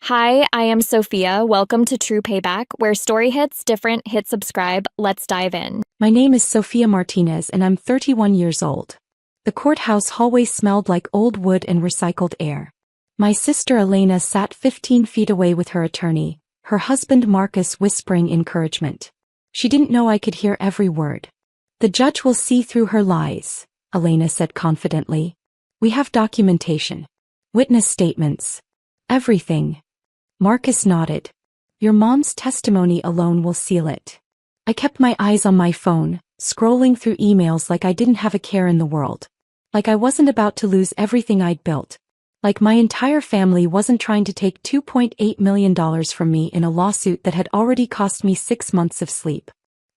Hi, I am Sophia. Welcome to True Payback, where story hits different. Hit subscribe. Let's dive in. My name is Sophia Martinez and I'm 31 years old. The courthouse hallway smelled like old wood and recycled air. My sister Elena sat 15 feet away with her attorney, her husband Marcus whispering encouragement. She didn't know I could hear every word. "The judge will see through her lies," Elena said confidently. "We have documentation. Witness statements. Everything." Marcus nodded. "Your mom's testimony alone will seal it." I kept my eyes on my phone, scrolling through emails like I didn't have a care in the world. Like I wasn't about to lose everything I'd built. Like my entire family wasn't trying to take $2.8 million from me in a lawsuit that had already cost me 6 months of sleep.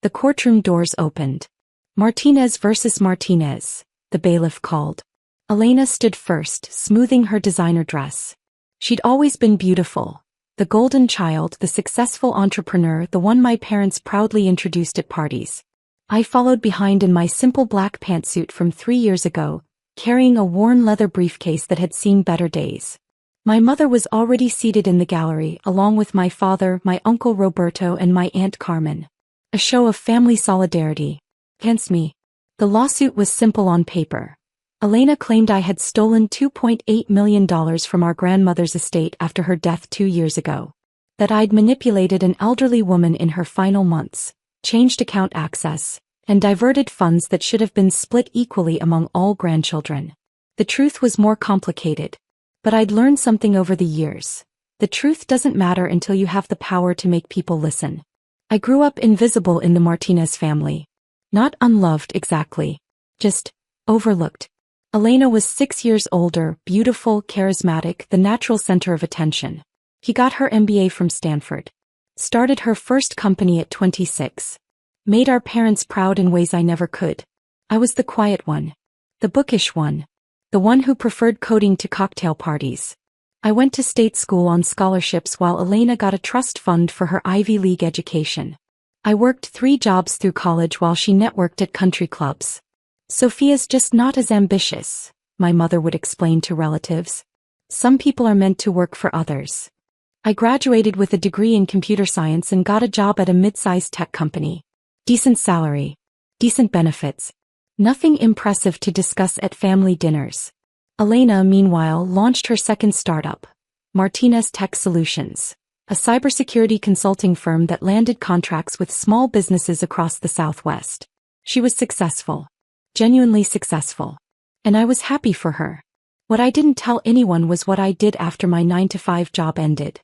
The courtroom doors opened. "Martinez versus Martinez," the bailiff called. Elena stood first, smoothing her designer dress. She'd always been beautiful. The golden child, the successful entrepreneur, the one my parents proudly introduced at parties. I followed behind in my simple black pantsuit from 3 years ago, carrying a worn leather briefcase that had seen better days. My mother was already seated in the gallery, along with my father, my uncle Roberto, and my aunt Carmen. A show of family solidarity. Against me. The lawsuit was simple on paper. Elena claimed I had stolen $2.8 million from our grandmother's estate after her death 2 years ago. That I'd manipulated an elderly woman in her final months, changed account access, and diverted funds that should have been split equally among all grandchildren. The truth was more complicated. But I'd learned something over the years. The truth doesn't matter until you have the power to make people listen. I grew up invisible in the Martinez family. Not unloved exactly. Just overlooked. Elena was 6 years older, beautiful, charismatic, the natural center of attention. He got her MBA from Stanford. Started her first company at 26. Made our parents proud in ways I never could. I was the quiet one. The bookish one. The one who preferred coding to cocktail parties. I went to state school on scholarships while Elena got a trust fund for her Ivy League education. I worked 3 jobs through college while she networked at country clubs. "Sophia's just not as ambitious," my mother would explain to relatives. "Some people are meant to work for others." I graduated with a degree in computer science and got a job at a mid-sized tech company. Decent salary. Decent benefits. Nothing impressive to discuss at family dinners. Elena, meanwhile, launched her second startup, Martinez Tech Solutions, a cybersecurity consulting firm that landed contracts with small businesses across the Southwest. She was successful. Genuinely successful. And I was happy for her. What I didn't tell anyone was what I did after my 9-to-5 job ended.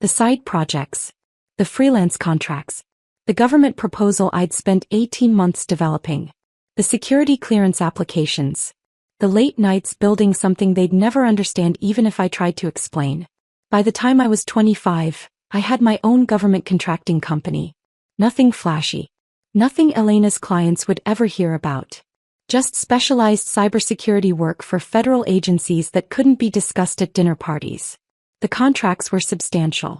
The side projects. The freelance contracts. The government proposal I'd spent 18 months developing. The security clearance applications. The late nights building something they'd never understand even if I tried to explain. By the time I was 25, I had my own government contracting company. Nothing flashy. Nothing Elena's clients would ever hear about. Just specialized cybersecurity work for federal agencies that couldn't be discussed at dinner parties. The contracts were substantial.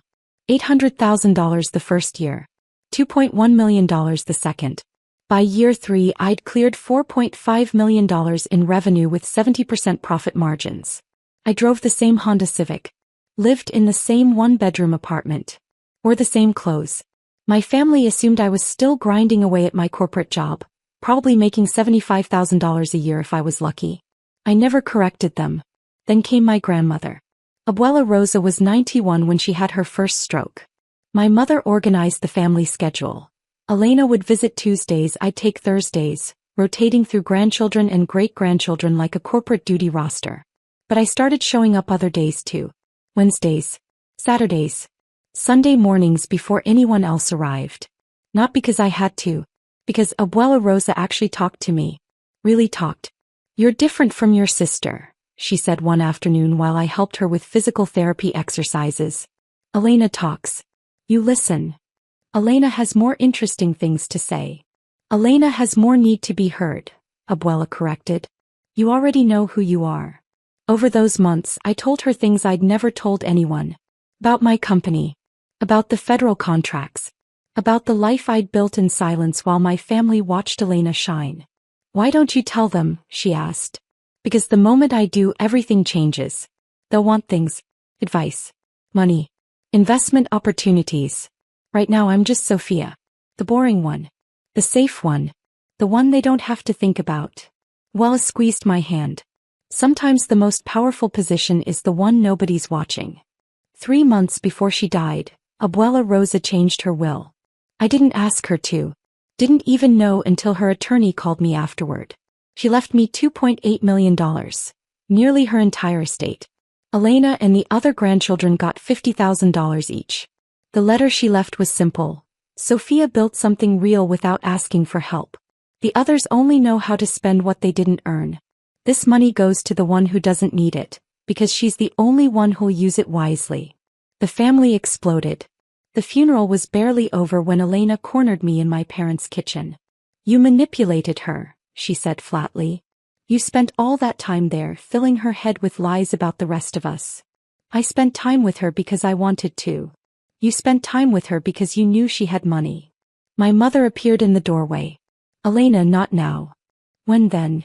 $800,000 the first year. $2.1 million the second. By year 3 I'd cleared $4.5 million in revenue with 70% profit margins. I drove the same Honda Civic. Lived in the same one-bedroom apartment. Wore the same clothes. My family assumed I was still grinding away at my corporate job. Probably making $75,000 a year if I was lucky. I never corrected them. Then came my grandmother. Abuela Rosa was 91 when she had her first stroke. My mother organized the family schedule. Elena would visit Tuesdays, I'd take Thursdays, rotating through grandchildren and great-grandchildren like a corporate duty roster. But I started showing up other days too. Wednesdays. Saturdays. Sunday mornings before anyone else arrived. Not because I had to. Because Abuela Rosa actually talked to me. Really talked. "You're different from your sister," she said one afternoon while I helped her with physical therapy exercises. "Elena talks. You listen. Elena has more interesting things to say. Elena has more need to be heard," Abuela corrected. "You already know who you are." Over those months, I told her things I'd never told anyone. About my company. About the federal contracts. About the life I'd built in silence while my family watched Elena shine. "Why don't you tell them?" she asked. "Because the moment I do, everything changes. They'll want things. Advice. Money. Investment opportunities. Right now I'm just Sophia. The boring one. The safe one. The one they don't have to think about. Wallace squeezed my hand. Sometimes the most powerful position is the one nobody's watching. 3 months before she died, Abuela Rosa changed her will. I didn't ask her to. Didn't even know until her attorney called me afterward. She left me $2.8 million. Nearly her entire estate. Elena and the other grandchildren got $50,000 each. The letter she left was simple. Sophia built something real without asking for help. The others only know how to spend what they didn't earn. This money goes to the one who doesn't need it, because she's the only one who'll use it wisely. The family exploded. The funeral was barely over when Elena cornered me in my parents' kitchen. You manipulated her, she said flatly. You spent all that time there filling her head with lies about the rest of us. I spent time with her because I wanted to. You spent time with her because you knew she had money. My mother appeared in the doorway. Elena, not now. When then?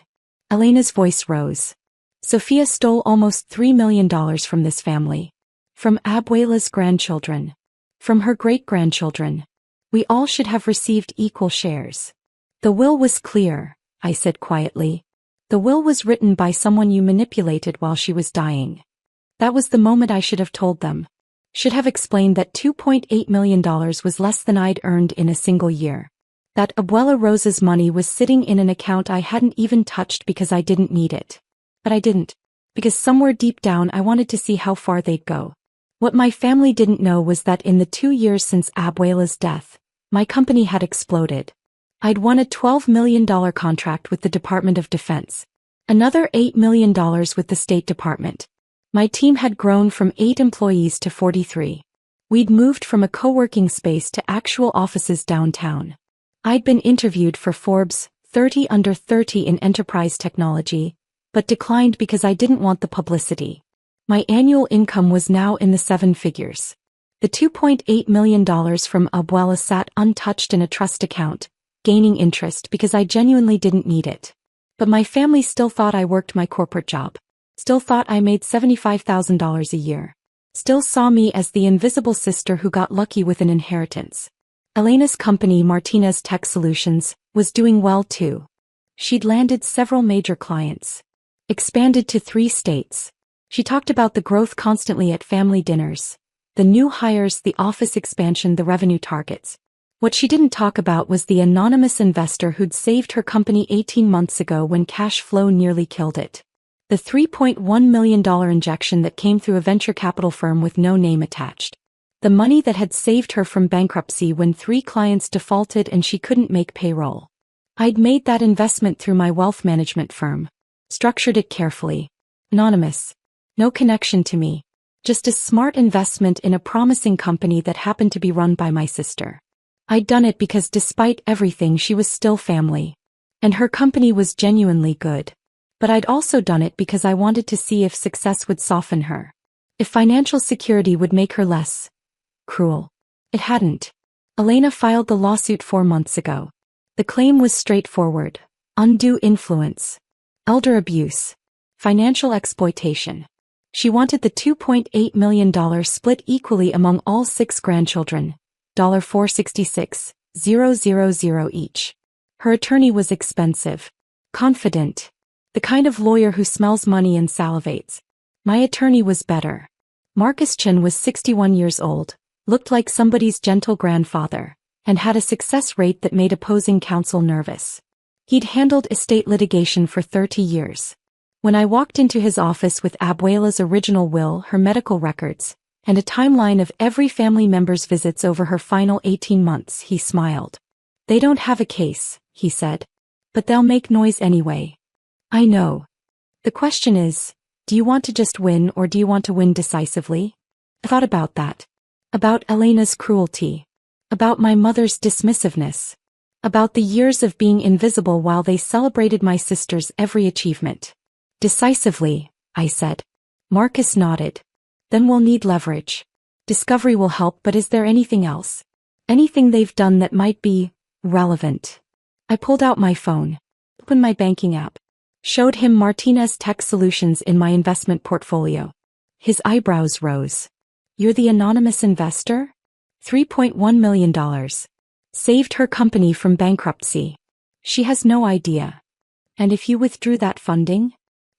Elena's voice rose. Sophia stole almost $3 million from this family. From Abuela's grandchildren. From her great-grandchildren. We all should have received equal shares. The will was clear, I said quietly. The will was written by someone you manipulated while she was dying. That was the moment I should have told them. Should have explained that $2.8 million was less than I'd earned in a single year. That Abuela Rosa's money was sitting in an account I hadn't even touched because I didn't need it. But I didn't. Because somewhere deep down I wanted to see how far they'd go. What my family didn't know was that in the 2 years since Abuela's death, my company had exploded. I'd won a $12 million contract with the Department of Defense. Another $8 million with the State Department. My team had grown from 8 employees to 43. We'd moved from a co-working space to actual offices downtown. I'd been interviewed for Forbes 30 Under 30 in enterprise technology, but declined because I didn't want the publicity. My annual income was now in the 7 figures. The $2.8 million from Abuela sat untouched in a trust account, gaining interest because I genuinely didn't need it. But my family still thought I worked my corporate job. Still thought I made $75,000 a year. Still saw me as the invisible sister who got lucky with an inheritance. Elena's company, Martinez Tech Solutions, was doing well too. She'd landed several major clients. Expanded to 3 states. She talked about the growth constantly at family dinners. The new hires, the office expansion, the revenue targets. What she didn't talk about was the anonymous investor who'd saved her company 18 months ago when cash flow nearly killed it. The $3.1 million injection that came through a venture capital firm with no name attached. The money that had saved her from bankruptcy when 3 clients defaulted and she couldn't make payroll. I'd made that investment through my wealth management firm. Structured it carefully. Anonymous. No connection to me. Just a smart investment in a promising company that happened to be run by my sister. I'd done it because despite everything she was still family. And her company was genuinely good. But I'd also done it because I wanted to see if success would soften her. If financial security would make her less cruel. It hadn't. Elena filed the lawsuit 4 months ago. The claim was straightforward. Undue influence. Elder abuse. Financial exploitation. She wanted the $2.8 million split equally among all 6 grandchildren. $466,000 each. Her attorney was expensive. Confident. The kind of lawyer who smells money and salivates. My attorney was better. Marcus Chen was 61 years old, looked like somebody's gentle grandfather, and had a success rate that made opposing counsel nervous. He'd handled estate litigation for 30 years. When I walked into his office with Abuela's original will, her medical records, and a timeline of every family member's visits over her final 18 months, he smiled. They don't have a case, he said. But they'll make noise anyway. I know. The question is, do you want to just win or do you want to win decisively? I thought about that. About Elena's cruelty. About my mother's dismissiveness. About the years of being invisible while they celebrated my sister's every achievement. Decisively, I said. Marcus nodded. Then we'll need leverage. Discovery will help, but is there anything else? Anything they've done that might be relevant? I pulled out my phone. Opened my banking app. Showed him Martinez Tech Solutions in my investment portfolio. His eyebrows rose. You're the anonymous investor? $3.1 million. Saved her company from bankruptcy. She has no idea. And if you withdrew that funding?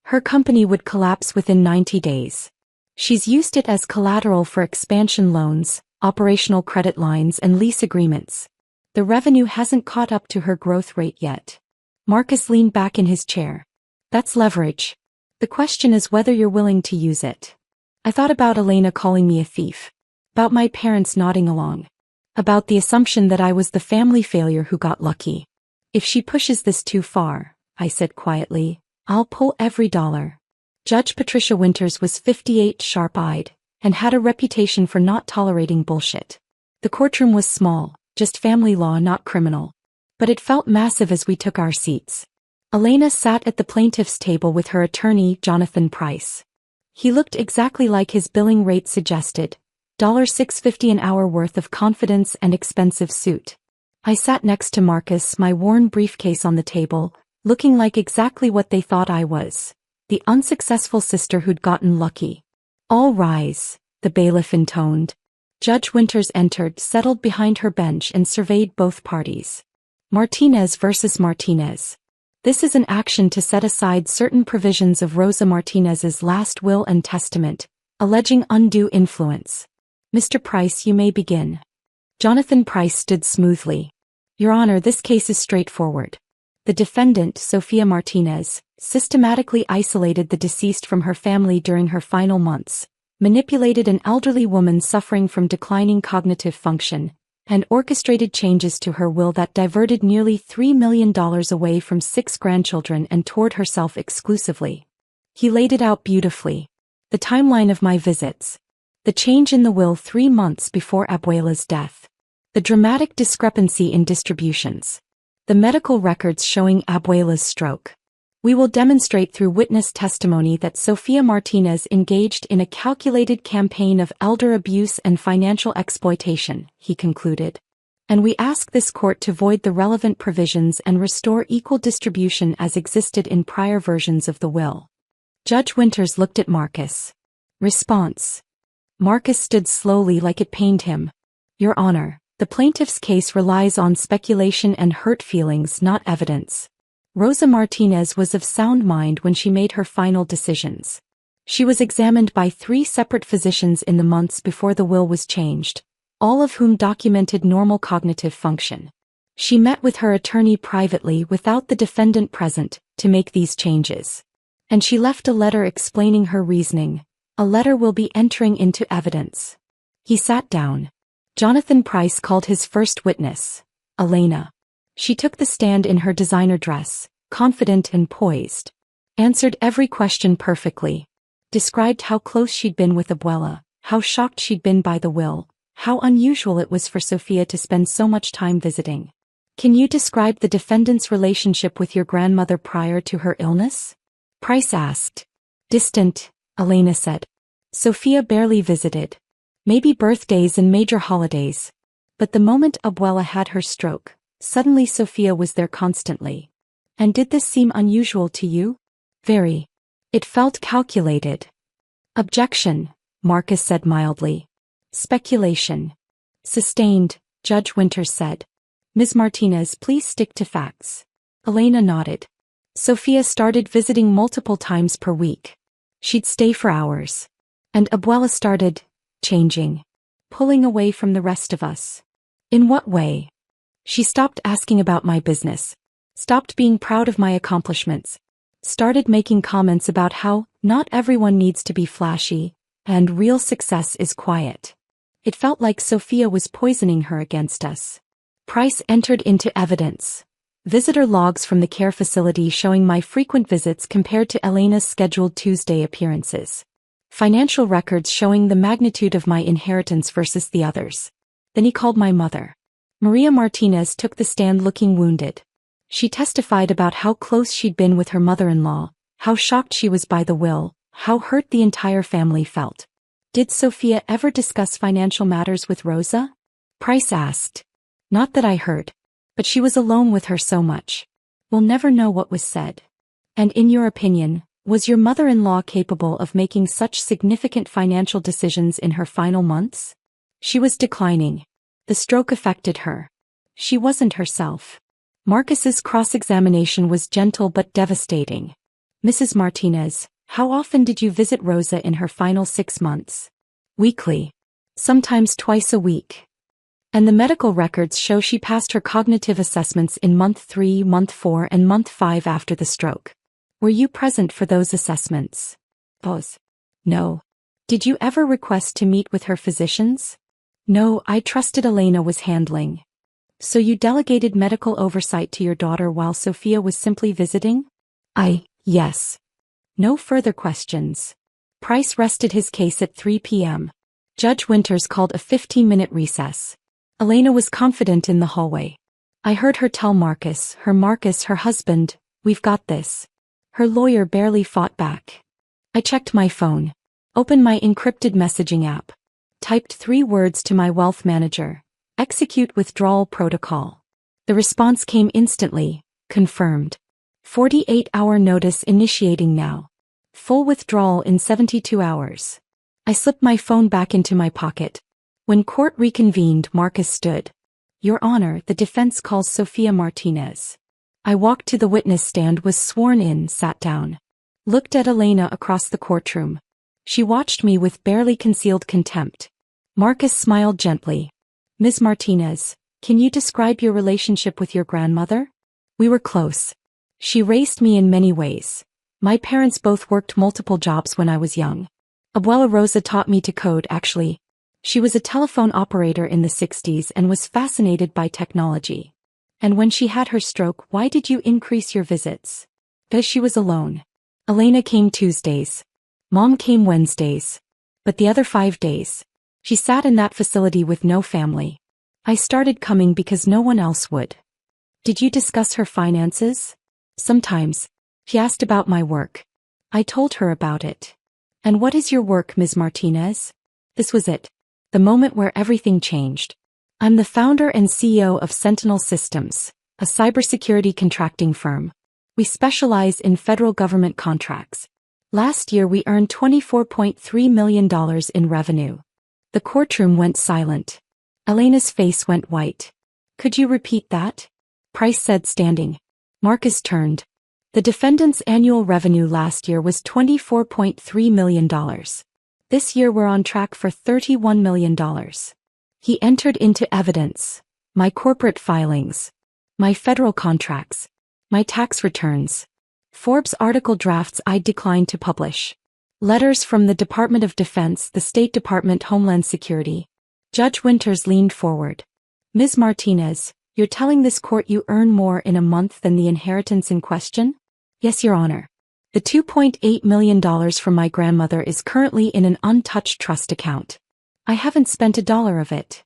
Her company would collapse within 90 days. She's used it as collateral for expansion loans, operational credit lines, and lease agreements. The revenue hasn't caught up to her growth rate yet. Marcus leaned back in his chair. That's leverage. The question is whether you're willing to use it. I thought about Elena calling me a thief. About my parents nodding along. About the assumption that I was the family failure who got lucky. If she pushes this too far, I said quietly, I'll pull every dollar. Judge Patricia Winters was 58, sharp-eyed, and had a reputation for not tolerating bullshit. The courtroom was small, just family law, not criminal. But it felt massive as we took our seats. Elena sat at the plaintiff's table with her attorney, Jonathan Price. He looked exactly like his billing rate suggested, $6.50 an hour worth of confidence and expensive suit. I sat next to Marcus, my worn briefcase on the table, looking like exactly what they thought I was. The unsuccessful sister who'd gotten lucky. All rise, the bailiff intoned. Judge Winters entered, settled behind her bench, and surveyed both parties. Martinez versus Martinez. This is an action to set aside certain provisions of Rosa Martinez's last will and testament, alleging undue influence. Mr. Price, you may begin. Jonathan Price stood smoothly. Your Honor, this case is straightforward. The defendant, Sophia Martinez, systematically isolated the deceased from her family during her final months, manipulated an elderly woman suffering from declining cognitive function, and orchestrated changes to her will that diverted nearly $3 million away from 6 grandchildren and toward herself exclusively. He laid it out beautifully. The timeline of my visits. The change in the will 3 months before Abuela's death. The dramatic discrepancy in distributions. The medical records showing Abuela's stroke. We will demonstrate through witness testimony that Sophia Martinez engaged in a calculated campaign of elder abuse and financial exploitation, he concluded. And we ask this court to void the relevant provisions and restore equal distribution as existed in prior versions of the will. Judge Winters looked at Marcus. Response. Marcus stood slowly like it pained him. Your Honor, the plaintiff's case relies on speculation and hurt feelings, not evidence. Rosa Martinez was of sound mind when she made her final decisions. She was examined by 3 separate physicians in the months before the will was changed, all of whom documented normal cognitive function. She met with her attorney privately without the defendant present to make these changes. And she left a letter explaining her reasoning. A letter will be entering into evidence. He sat down. Jonathan Price called his first witness, Elena. She took the stand in her designer dress, confident and poised. Answered every question perfectly. Described how close she'd been with Abuela, how shocked she'd been by the will, how unusual it was for Sophia to spend so much time visiting. Can you describe the defendant's relationship with your grandmother prior to her illness? Price asked. Distant, Elena said. Sophia barely visited. Maybe birthdays and major holidays. But the moment Abuela had her stroke, suddenly Sophia was there constantly. And did this seem unusual to you? Very. It felt calculated. Objection, Marcus said mildly. Speculation. Sustained, Judge Winters said. Ms. Martinez, please stick to facts. Elena nodded. Sophia started visiting multiple times per week. She'd stay for hours. And Abuela started changing. Pulling away from the rest of us. In what way? She stopped asking about my business. Stopped being proud of my accomplishments. Started making comments about how not everyone needs to be flashy, and real success is quiet. It felt like Sophia was poisoning her against us. Price entered into evidence. Visitor logs from the care facility showing my frequent visits compared to Elena's scheduled Tuesday appearances. Financial records showing the magnitude of my inheritance versus the others. Then he called my mother. Maria Martinez took the stand looking wounded. She testified about how close she'd been with her mother-in-law, how shocked she was by the will, how hurt the entire family felt. Did Sophia ever discuss financial matters with Rosa? Price asked. Not that I heard. But she was alone with her so much. We'll never know what was said. And in your opinion, Was your mother-in-law capable of making such significant financial decisions in her final months? She was declining. The stroke affected her. She wasn't herself. Marcus's cross-examination was gentle but devastating. Mrs. Martinez, how often did you visit Rosa in her final 6 months? Weekly. Sometimes twice a week. And the medical records show she passed her cognitive assessments in month 3, month 4, and month 5 after the stroke. Were you present for those assessments? Pause. No. Did you ever request to meet with her physicians? No, I trusted Elena was handling. So you delegated medical oversight to your daughter while Sophia was simply visiting? Yes. No further questions. Price rested his case at 3 p.m. Judge Winters called a 15-minute recess. Elena was confident in the hallway. I heard her tell Marcus, her husband, "We've got this." Her lawyer barely fought back. I checked my phone. Opened my encrypted messaging app. Typed 3 words to my wealth manager. Execute withdrawal protocol. The response came instantly. Confirmed. 48-hour notice initiating now. Full withdrawal in 72 hours. I slipped my phone back into my pocket. When court reconvened, Marcus stood. Your Honor, the defense calls Sophia Martinez. I walked to the witness stand, was sworn in, sat down. Looked at Elena across the courtroom. She watched me with barely concealed contempt. Marcus smiled gently. Ms. Martinez, can you describe your relationship with your grandmother? We were close. She raised me in many ways. My parents both worked multiple jobs when I was young. Abuela Rosa taught me to code, actually. She was a telephone operator in the 60s and was fascinated by technology. And when she had her stroke, why did you increase your visits? Because she was alone. Elena came Tuesdays. Mom came Wednesdays. But the other 5 days, she sat in that facility with no family. I started coming because no one else would. Did you discuss her finances? Sometimes. She asked about my work. I told her about it. And what is your work, Ms. Martinez? This was it. The moment where everything changed. I'm the founder and CEO of Sentinel Systems, a cybersecurity contracting firm. We specialize in federal government contracts. Last year we earned $24.3 million in revenue. The courtroom went silent. Elena's face went white. Could you repeat that? Price said, standing. Marcus turned. The defendant's annual revenue last year was $24.3 million. This year we're on track for $31 million. He entered into evidence. My corporate filings. My federal contracts. My tax returns. Forbes article drafts I declined to publish. Letters from the Department of Defense, the State Department, Homeland Security. Judge Winters leaned forward. Ms. Martinez, you're telling this court you earn more in a month than the inheritance in question? Yes, Your Honor. The $2.8 million from my grandmother is currently in an untouched trust account. I haven't spent $1 of it.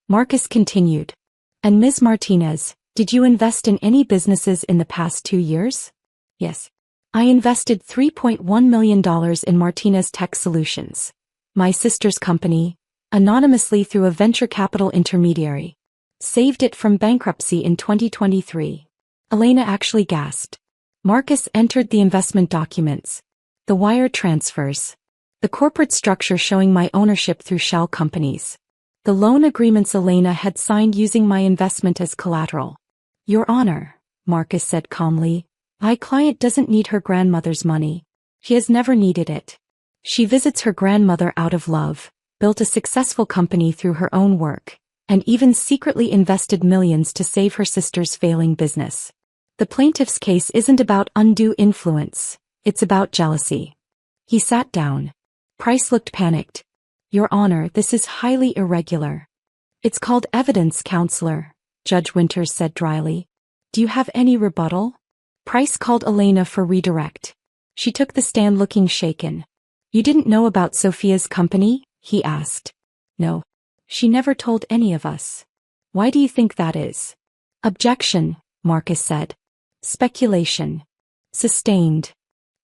Marcus continued. And Ms. Martinez, did you invest in any businesses in the past 2 years? Yes. I invested $3.1 million in Martinez Tech Solutions, my sister's company, anonymously through a venture capital intermediary. Saved it from bankruptcy in 2023. Elena actually gasped. Marcus entered the investment documents. The wire transfers. The corporate structure showing my ownership through shell companies. The loan agreements Elena had signed using my investment as collateral. Your Honor, Marcus said calmly, my client doesn't need her grandmother's money. She has never needed it. She visits her grandmother out of love, built a successful company through her own work, and even secretly invested millions to save her sister's failing business. The plaintiff's case isn't about undue influence, it's about jealousy. He sat down. Price looked panicked. Your Honor, this is highly irregular. It's called evidence, Counselor, Judge Winters said dryly. Do you have any rebuttal? Price called Elena for redirect. She took the stand looking shaken. You didn't know about Sophia's company? He asked. No. She never told any of us. Why do you think that is? Objection, Marcus said. Speculation. Sustained.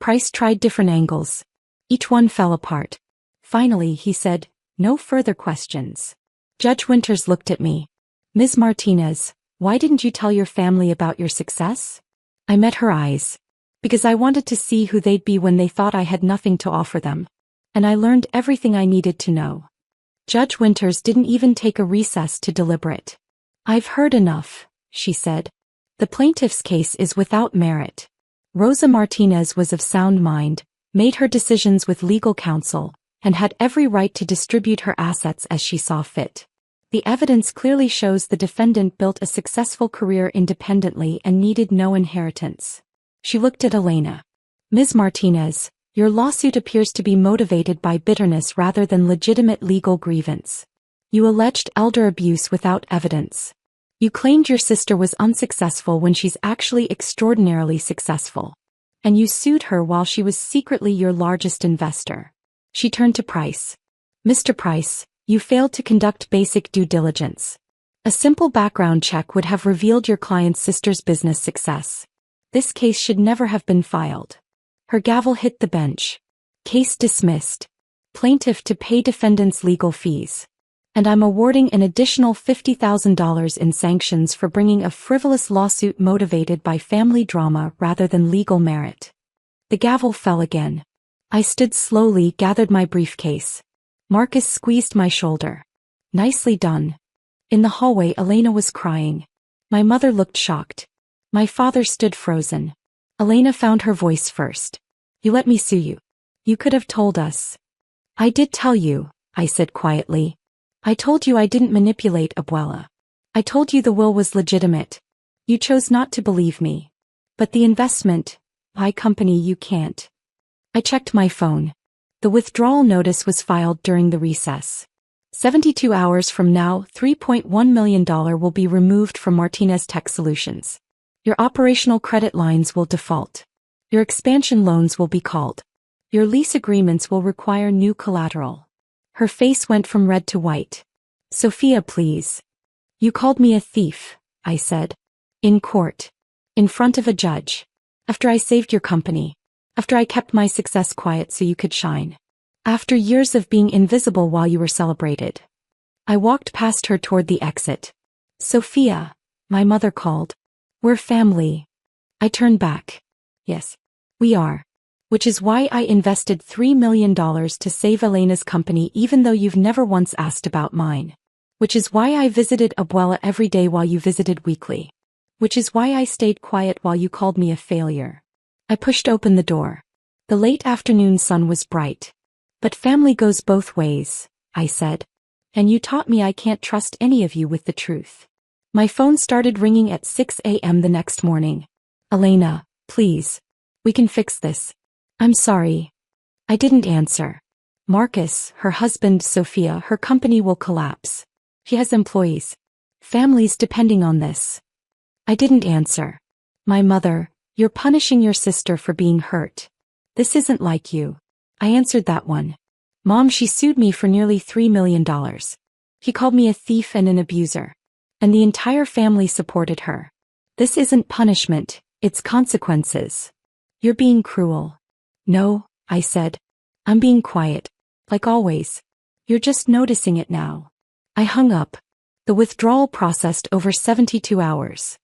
Price tried different angles. Each one fell apart. Finally, he said, no further questions. Judge Winters looked at me. Ms. Martinez, why didn't you tell your family about your success? I met her eyes. Because I wanted to see who they'd be when they thought I had nothing to offer them. And I learned everything I needed to know. Judge Winters didn't even take a recess to deliberate. I've heard enough, she said. The plaintiff's case is without merit. Rosa Martinez was of sound mind, made her decisions with legal counsel, and had every right to distribute her assets as she saw fit. The evidence clearly shows the defendant built a successful career independently and needed no inheritance. She looked at Elena. Ms. Martinez, your lawsuit appears to be motivated by bitterness rather than legitimate legal grievance. You alleged elder abuse without evidence. You claimed your sister was unsuccessful when she's actually extraordinarily successful. And you sued her while she was secretly your largest investor. She turned to Price. Mr. Price, you failed to conduct basic due diligence. A simple background check would have revealed your client's sister's business success. This case should never have been filed. Her gavel hit the bench. Case dismissed. Plaintiff to pay defendant's legal fees. And I'm awarding an additional $50,000 in sanctions for bringing a frivolous lawsuit motivated by family drama rather than legal merit. The gavel fell again. I stood slowly, gathered my briefcase. Marcus squeezed my shoulder. Nicely done. In the hallway, Elena was crying. My mother looked shocked. My father stood frozen. Elena found her voice first. You let me sue you. You could have told us. I did tell you, I said quietly. I told you I didn't manipulate Abuela. I told you the will was legitimate. You chose not to believe me. But the investment, my company, you can't. I checked my phone. The withdrawal notice was filed during the recess. 72 hours from now, $3.1 million will be removed from Martinez Tech Solutions. Your operational credit lines will default. Your expansion loans will be called. Your lease agreements will require new collateral. Her face went from red to white. Sophia, please. You called me a thief, I said. In court. In front of a judge. After I saved your company. After I kept my success quiet so you could shine. After years of being invisible while you were celebrated. I walked past her toward the exit. Sophia, my mother called. We're family. I turned back. Yes, we are. Which is why I invested $3 million to save Elena's company even though you've never once asked about mine. Which is why I visited Abuela every day while you visited weekly. Which is why I stayed quiet while you called me a failure. I pushed open the door. The late afternoon sun was bright. But family goes both ways, I said. And you taught me I can't trust any of you with the truth. My phone started ringing at 6 a.m. the next morning. Elena, please. We can fix this. I'm sorry. I didn't answer. Marcus, her husband, Sophia, her company will collapse. She has employees. Families depending on this. I didn't answer. My mother, you're punishing your sister for being hurt. This isn't like you. I answered that one. Mom, she sued me for nearly $3 million. He called me a thief and an abuser. And the entire family supported her. This isn't punishment, it's consequences. You're being cruel. No, I said. I'm being quiet. Like always. You're just noticing it now. I hung up. The withdrawal processed over 72 hours.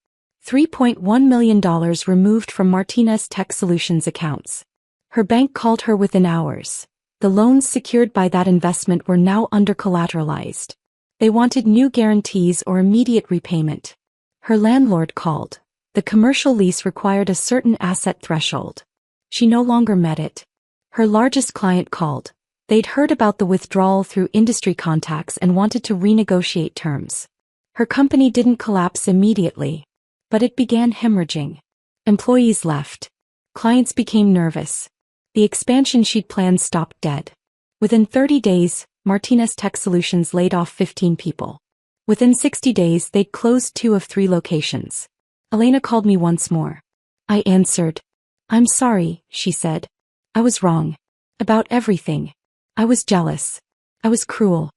$3.1 million removed from Martinez Tech Solutions accounts. Her bank called her within hours. The loans secured by that investment were now under-collateralized. They wanted new guarantees or immediate repayment. Her landlord called. The commercial lease required a certain asset threshold. She no longer met it. Her largest client called. They'd heard about the withdrawal through industry contacts and wanted to renegotiate terms. Her company didn't collapse immediately. But it began hemorrhaging. Employees left. Clients became nervous. The expansion she'd planned stopped dead. Within 30 days, Martinez Tech Solutions laid off 15 people. Within 60 days, they'd closed 2 of 3 locations. Elena called me once more. I answered. I'm sorry, she said. I was wrong. About everything. I was jealous. I was cruel.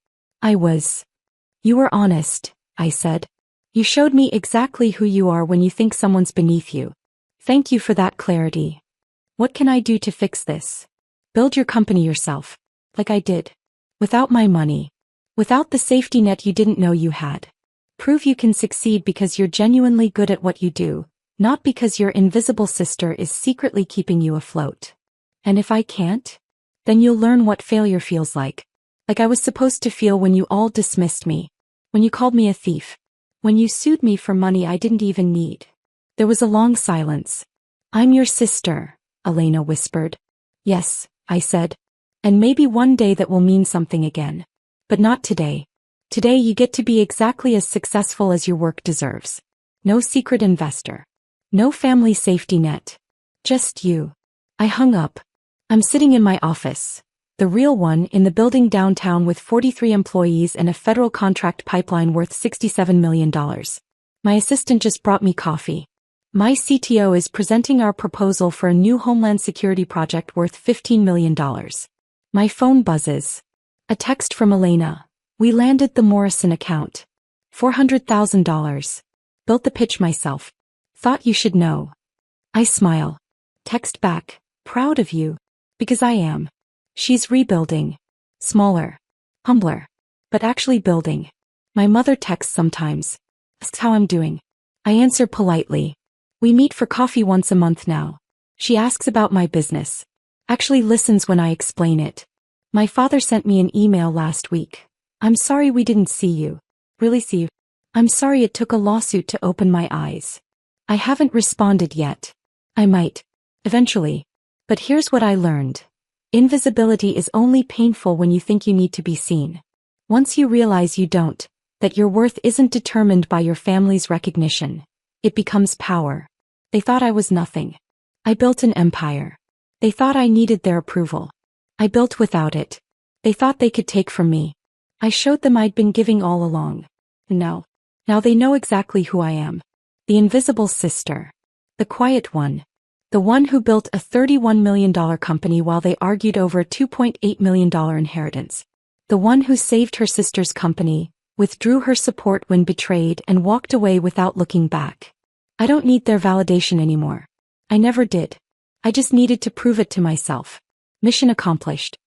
You were honest, I said. You showed me exactly who you are when you think someone's beneath you. Thank you for that clarity. What can I do to fix this? Build your company yourself. Like I did. Without my money. Without the safety net you didn't know you had. Prove you can succeed because you're genuinely good at what you do, Not because your invisible sister is secretly keeping you afloat. And if I can't? Then you'll learn what failure feels like. Like I was supposed to feel when you all dismissed me. When you called me a thief. When you sued me for money I didn't even need. There was a long silence. I'm your sister, Elena whispered. Yes, I said. And maybe one day that will mean something again. But not today. Today you get to be exactly as successful as your work deserves. No secret investor. No family safety net. Just you. I hung up. I'm sitting in my office. The real one in the building downtown with 43 employees and a federal contract pipeline worth $67 million. My assistant just brought me coffee. My CTO is presenting our proposal for a new homeland security project worth $15 million. My phone buzzes. A text from Elena. We landed the Morrison account. $400,000. Built the pitch myself. Thought you should know. I smile. Text back. Proud of you. Because I am. She's rebuilding. Smaller. Humbler. But actually building. My mother texts sometimes. Asks how I'm doing. I answer politely. We meet for coffee once a month now. She asks about my business. Actually listens when I explain it. My father sent me an email last week. I'm sorry we didn't see you. Really see you. I'm sorry it took a lawsuit to open my eyes. I haven't responded yet. I might. Eventually. But here's what I learned. Invisibility is only painful when you think you need to be seen. Once you realize you don't, that your worth isn't determined by your family's recognition, it becomes power. They thought I was nothing. I built an empire. They thought I needed their approval. I built without it. They thought they could take from me. I showed them I'd been giving all along. Now they know exactly who I am. The invisible sister. The quiet one. The one who built a $31 million company while they argued over a $2.8 million inheritance. The one who saved her sister's company, withdrew her support when betrayed and walked away without looking back. I don't need their validation anymore. I never did. I just needed to prove it to myself. Mission accomplished.